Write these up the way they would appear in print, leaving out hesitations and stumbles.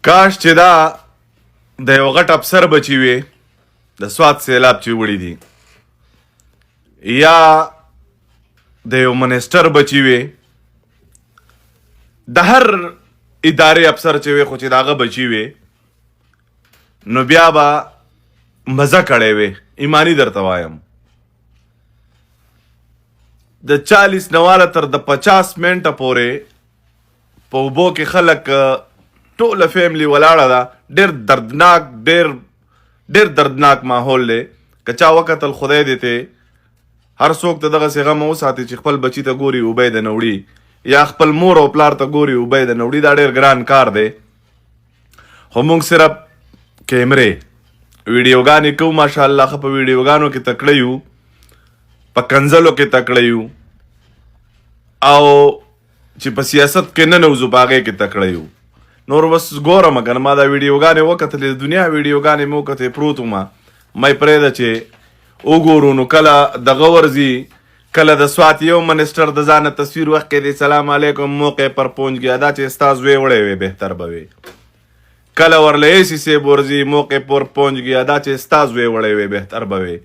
کاش چې دا د یو غټ افسر بچی وي د سوات سیلاب چې وړي دي، یا د یو منسټر بچی وي، د هر ادارې افسر چې وي خو چې د هغه بچی وي نو بیا به مزه کړی وي. ایمانی درته وایم د 40 نواله تر د 50 منټه پورې په اوبو کې خلک ټوله فیملی ولاړه ده. ډېر دردناک ماحول دی. که چا وکتل خدای دې ته هر څوک ته دغسې غم وساتي چې خپل بچي ته ګوري اوبه یې د نه وړي، یا خپل مور او پلار ته ګوري اوبه یې د نه وړي. دا ډېر ګران کار دی. خو موږ صرف کیمرې ویډیوګانې کوو. ماشاءالله ښه په ویډیوګانو کې تکړه یو، په کنځلو کې تکړه یو، او چې په سیاست کې نه نوځو په هغې کې تکړه یو. نور بس ګورم که نه ما دا ویډیوګانې وکتلې، د دنیا ویډیوګانې مې وکتې پروت ومه، مې پرېږده چې وګورو. نو کله دغه ورځي، کله د سوات یو منسټر د ځانه تصویر وخت کې دی سلام علیکم موقع پر پہنچ گیا، دا چې ستا زوی وړی وی بهتر به وي. کله ورله ایسي صاحب ورځي موقع پر پہنچ گیا، دا چې ستا زوی وړی وی بهتر به وي.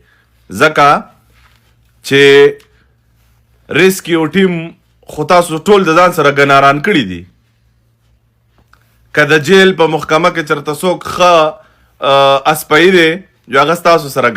ځکه چې ریسکیو ټیم خو تاسو ټول د ځان سره ګناران کړي دي. که د جیل په محکمه کې چېرته څوک ښه اسپایي دی جو هغه ستاسو سره